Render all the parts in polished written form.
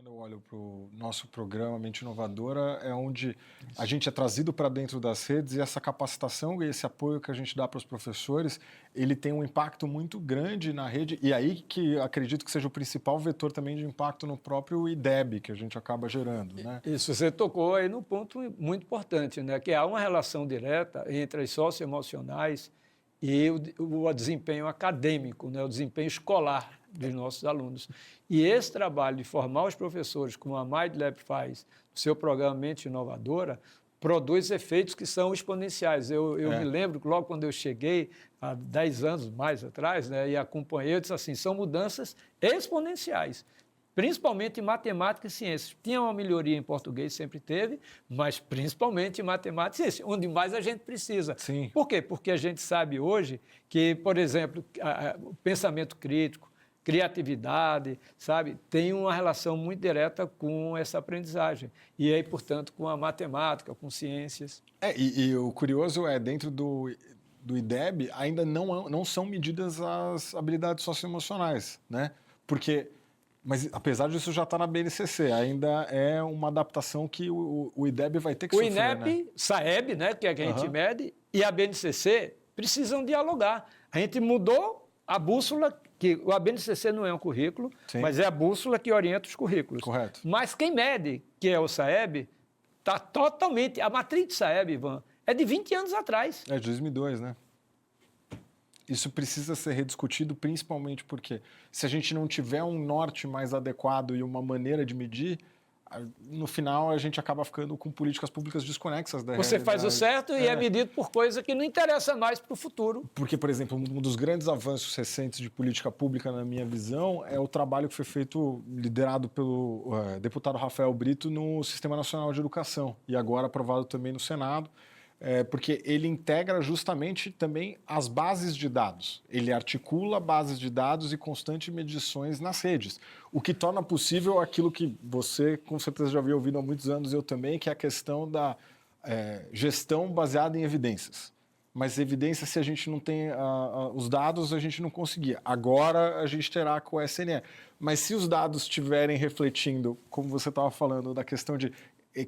eu olho para o nosso programa Mente Inovadora, é onde a gente é trazido para dentro das redes e essa capacitação e esse apoio que a gente dá para os professores, ele tem um impacto muito grande na rede, e aí que acredito que seja o principal vetor também de impacto no próprio IDEB que a gente acaba gerando, né? Isso, você tocou aí num ponto muito importante, né? Que há uma relação direta entre as socioemocionais e o desempenho acadêmico, né? O desempenho escolar dos nossos alunos. E esse trabalho de formar os professores, como a MindLab faz, no seu programa Mente Inovadora, produz efeitos que são exponenciais. Eu me lembro que logo quando eu cheguei, há 10 anos mais atrás, né, e acompanhei, eu disse assim, são mudanças exponenciais, principalmente em matemática e ciências. Tinha uma melhoria em português, sempre teve, mas principalmente em matemática e ciências, onde mais a gente precisa. Sim. Por quê? Porque a gente sabe hoje que, por exemplo, o pensamento crítico, criatividade, sabe, tem uma relação muito direta com essa aprendizagem. E aí, portanto, com a matemática, com ciências. E o curioso é, dentro do IDEB, ainda não são medidas as habilidades socioemocionais, né? Mas apesar disso já está na BNCC, ainda é uma adaptação que o IDEB vai ter que sofrer, INEP, né? SAEB, né, que é que a gente mede, e a BNCC precisam dialogar. A gente mudou a bússola, que a BNCC não é um currículo, Sim. mas é a bússola que orienta os currículos. Correto. Mas quem mede, que é o SAEB, está totalmente... A matriz de SAEB, Ivan, é de 20 anos atrás. É de 2002, né? Isso precisa ser rediscutido, principalmente porque se a gente não tiver um norte mais adequado e uma maneira de medir, no final a gente acaba ficando com políticas públicas desconexas da Você realidade. faz o certo e é medido por coisa que não interessa mais para o futuro. Porque, por exemplo, um dos grandes avanços recentes de política pública, na minha visão, é o trabalho que foi feito, liderado pelo deputado Rafael Brito no Sistema Nacional de Educação e agora aprovado também no Senado. Porque ele integra justamente também as bases de dados. Ele articula bases de dados e constantes medições nas redes, o que torna possível aquilo que você, com certeza, já havia ouvido há muitos anos, eu também, que é a questão da gestão baseada em evidências. Mas evidência, se a gente não tem os dados, a gente não conseguia. Agora a gente terá com o SNE. Mas se os dados estiverem refletindo, como você estava falando, da questão de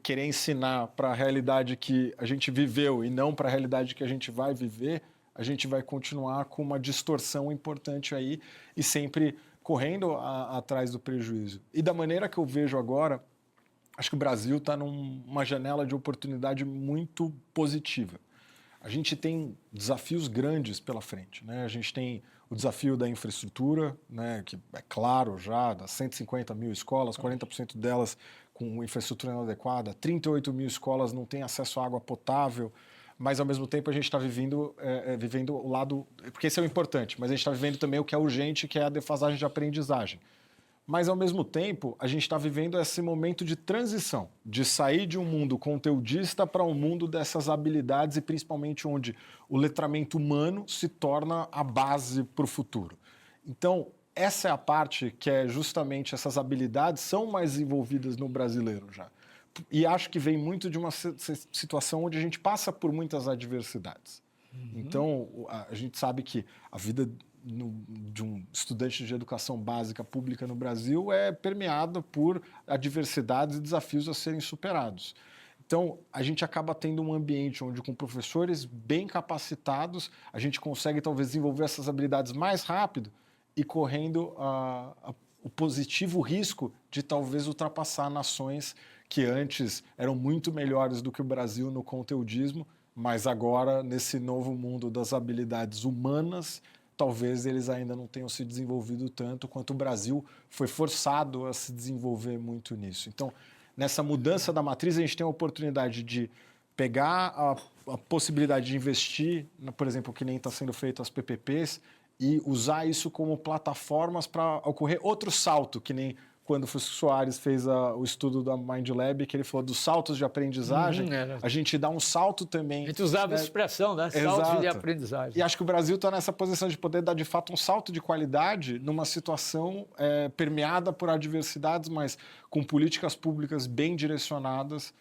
querer ensinar para a realidade que a gente viveu e não para a realidade que a gente vai viver, a gente vai continuar com uma distorção importante aí e sempre correndo atrás do prejuízo. E da maneira que eu vejo agora, acho que o Brasil está numa janela de oportunidade muito positiva. A gente tem desafios grandes pela frente, né? A gente tem o desafio da infraestrutura, né? Que é claro já, das 150 mil escolas, 40% delas com infraestrutura inadequada, 38 mil escolas não têm acesso à água potável, mas ao mesmo tempo a gente está vivendo o lado... Porque esse é o importante, mas a gente está vivendo também o que é urgente, que é a defasagem de aprendizagem. Mas, ao mesmo tempo, a gente está vivendo esse momento de transição, de sair de um mundo conteudista para um mundo dessas habilidades e principalmente onde o letramento humano se torna a base para o futuro. Então, essa é a parte que é justamente essas habilidades são mais desenvolvidas no brasileiro já. E acho que vem muito de uma situação onde a gente passa por muitas adversidades. Então, a gente sabe que a vida de um estudante de educação básica pública no Brasil é permeada por adversidades e desafios a serem superados. Então, a gente acaba tendo um ambiente onde, com professores bem capacitados, a gente consegue talvez desenvolver essas habilidades mais rápido e correndo o positivo risco de talvez ultrapassar nações que antes eram muito melhores do que o Brasil no conteudismo, mas agora, nesse novo mundo das habilidades humanas, talvez eles ainda não tenham se desenvolvido tanto quanto o Brasil foi forçado a se desenvolver muito nisso. Então, nessa mudança da matriz, a gente tem a oportunidade de pegar a possibilidade de investir, por exemplo, que nem está sendo feito as PPPs, e usar isso como plataformas para ocorrer outro salto, que nem quando o Fusco Soares fez o estudo da MindLab, que ele falou dos saltos de aprendizagem, a gente dá um salto também. A gente usava essa expressão, né? Saltos de aprendizagem. E acho que o Brasil está nessa posição de poder dar, de fato, um salto de qualidade numa situação permeada por adversidades, mas com políticas públicas bem direcionadas,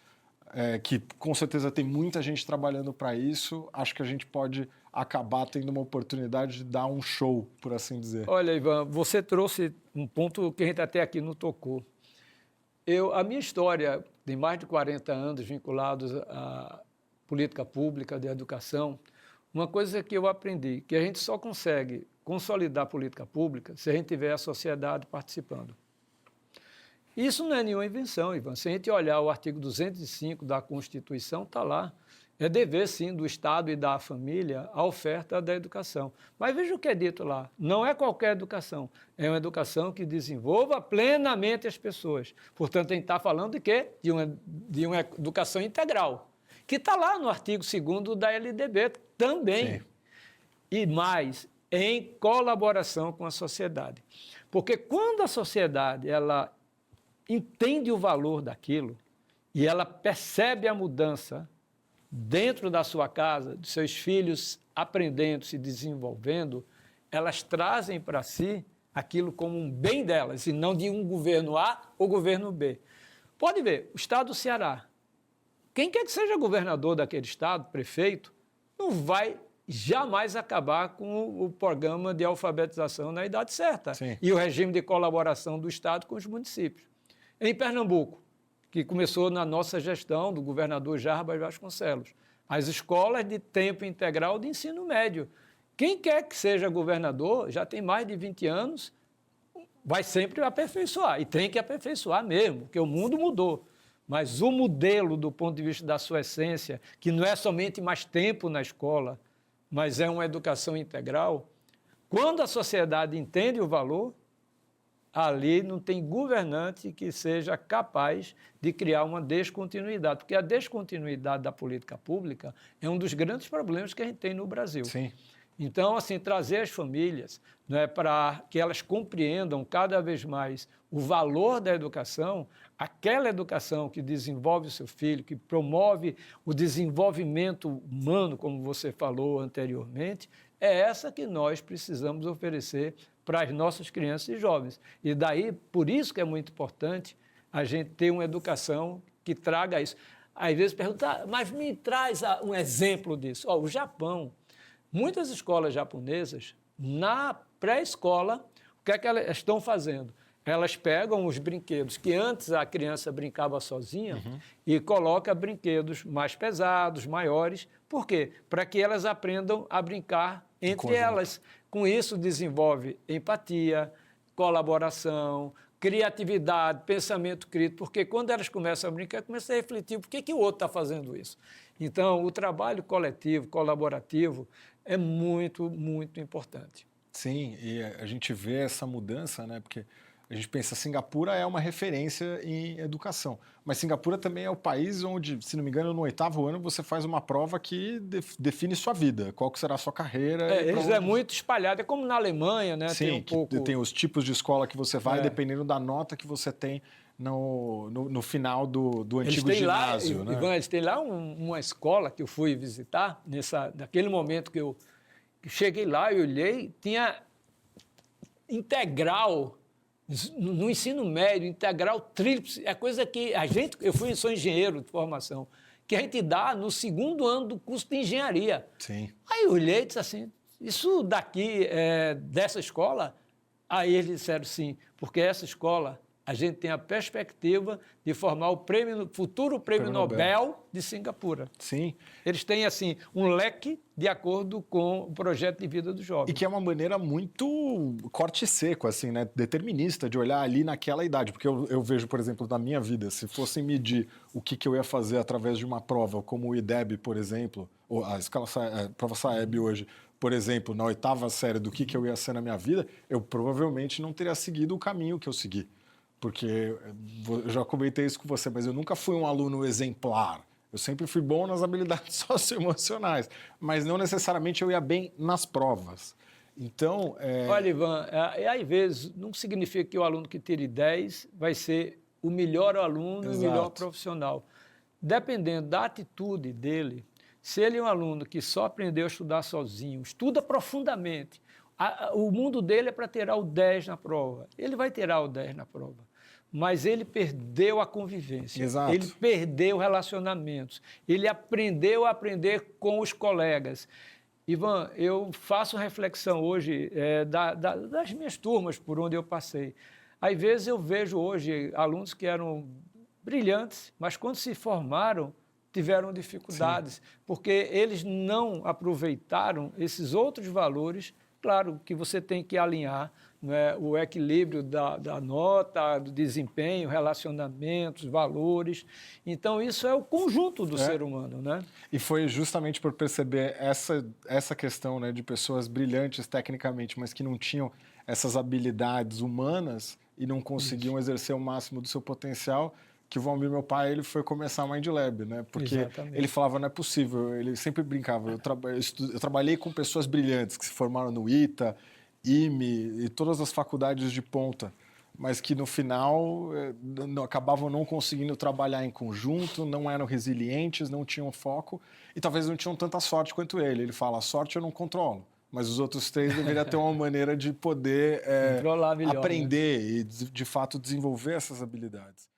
que com certeza tem muita gente trabalhando para isso. Acho que a gente pode acabar tendo uma oportunidade de dar um show, por assim dizer. Olha, Ivan, você trouxe um ponto que a gente até aqui não tocou. A minha história, tem mais de 40 anos vinculados à política pública de educação, uma coisa que eu aprendi, que a gente só consegue consolidar a política pública se a gente tiver a sociedade participando. Isso não é nenhuma invenção, Ivan. Se a gente olhar o artigo 205 da Constituição, está lá. É dever, sim, do Estado e da família a oferta da educação. Mas veja o que é dito lá. Não é qualquer educação. É uma educação que desenvolva plenamente as pessoas. Portanto, a gente está falando de quê? De uma educação integral, que está lá no artigo 2º da LDB também. Sim. E mais, em colaboração com a sociedade. Porque quando a sociedade ela entende o valor daquilo e ela percebe a mudança dentro da sua casa, dos seus filhos aprendendo, se desenvolvendo, elas trazem para si aquilo como um bem delas, e não de um governo A ou governo B. Pode ver, o estado do Ceará, quem quer que seja governador daquele estado, prefeito, não vai jamais acabar com o programa de alfabetização na idade certa. Sim. E o regime de colaboração do estado com os municípios. Em Pernambuco, que começou na nossa gestão do governador Jarbas Vasconcelos, as escolas de tempo integral de ensino médio. Quem quer que seja governador, já tem mais de 20 anos, vai sempre aperfeiçoar, e tem que aperfeiçoar mesmo, porque o mundo mudou. Mas o modelo, do ponto de vista da sua essência, que não é somente mais tempo na escola, mas é uma educação integral, quando a sociedade entende o valor, ali não tem governante que seja capaz de criar uma descontinuidade, porque a descontinuidade da política pública é um dos grandes problemas que a gente tem no Brasil. Sim. Então, assim, trazer as famílias, né, para que elas compreendam cada vez mais o valor da educação, aquela educação que desenvolve o seu filho, que promove o desenvolvimento humano, como você falou anteriormente, é essa que nós precisamos oferecer para as nossas crianças e jovens. E daí, por isso que é muito importante a gente ter uma educação que traga isso. Às vezes pergunta, mas me traz um exemplo disso. O Japão, muitas escolas japonesas, na pré-escola, o que é que elas estão fazendo? Elas pegam os brinquedos que antes a criança brincava sozinha e coloca brinquedos mais pesados, maiores. Por quê? Para que elas aprendam a brincar entre elas. Com isso, desenvolve empatia, colaboração, criatividade, pensamento crítico, porque quando elas começam a brincar, começam a refletir por que o outro está fazendo isso. Então, o trabalho coletivo, colaborativo, é muito, muito importante. Sim, e a gente vê essa mudança, né? Porque a gente pensa, Singapura é uma referência em educação, mas Singapura também é o país onde, se não me engano, no 8º ano você faz uma prova que define sua vida, qual que será a sua carreira. Isso é muito espalhado, é como na Alemanha, né? Sim, tem os tipos de escola que você vai, dependendo da nota que você tem no final do antigo ginásio. Né? Ivan, eles têm lá uma escola que eu fui visitar, naquele momento que eu cheguei lá e olhei, tinha integral. No ensino médio, integral tríplice, é coisa que sou engenheiro de formação, que a gente dá no 2º ano do curso de engenharia. Sim. Aí eu olhei e disse assim, isso daqui é dessa escola? Aí eles disseram sim, porque essa escola, a gente tem a perspectiva de formar o futuro prêmio Nobel de Singapura. Sim. Eles têm, assim, um leque de acordo com o projeto de vida dos jovens. E que é uma maneira muito corte seco, assim, né? Determinista, de olhar ali naquela idade. Porque eu vejo, por exemplo, na minha vida, se fossem medir o que eu ia fazer através de uma prova, como o IDEB, por exemplo, ou a prova SAEB hoje, por exemplo, na 8ª série do que eu ia ser na minha vida, eu provavelmente não teria seguido o caminho que eu segui. Porque eu já comentei isso com você, mas eu nunca fui um aluno exemplar. Eu sempre fui bom nas habilidades socioemocionais, mas não necessariamente eu ia bem nas provas. Então... Olha, Ivan, às vezes não significa que o aluno que tire 10 vai ser o melhor aluno e o melhor profissional. Dependendo da atitude dele, se ele é um aluno que só aprendeu a estudar sozinho, estuda profundamente, o mundo dele é para tirar o 10 na prova, ele vai tirar o 10 na prova. Mas ele perdeu a convivência, Exato. Ele perdeu relacionamentos, ele aprendeu a aprender com os colegas. Ivan, eu faço reflexão hoje das minhas turmas por onde eu passei. Às vezes eu vejo hoje alunos que eram brilhantes, mas quando se formaram, tiveram dificuldades, porque eles não aproveitaram esses outros valores. Claro que você tem que alinhar, né, o equilíbrio da nota, do desempenho, relacionamentos, valores. Então, isso é o conjunto do ser humano, né? E foi justamente por perceber essa questão, né, de pessoas brilhantes tecnicamente, mas que não tinham essas habilidades humanas e não conseguiam exercer o máximo do seu potencial, que o Valmir, meu pai, ele foi começar a Mind Lab, né? Porque Exatamente. ele falava, não é possível, ele sempre brincava, eu trabalhei com pessoas brilhantes que se formaram no ITA, IME e todas as faculdades de ponta, mas que no final acabavam não conseguindo trabalhar em conjunto, não eram resilientes, não tinham foco e talvez não tinham tanta sorte quanto ele. Ele fala, a sorte eu não controlo, mas os outros três deveriam ter uma maneira de poder Controlar melhor, né? aprender e, de fato, desenvolver essas habilidades.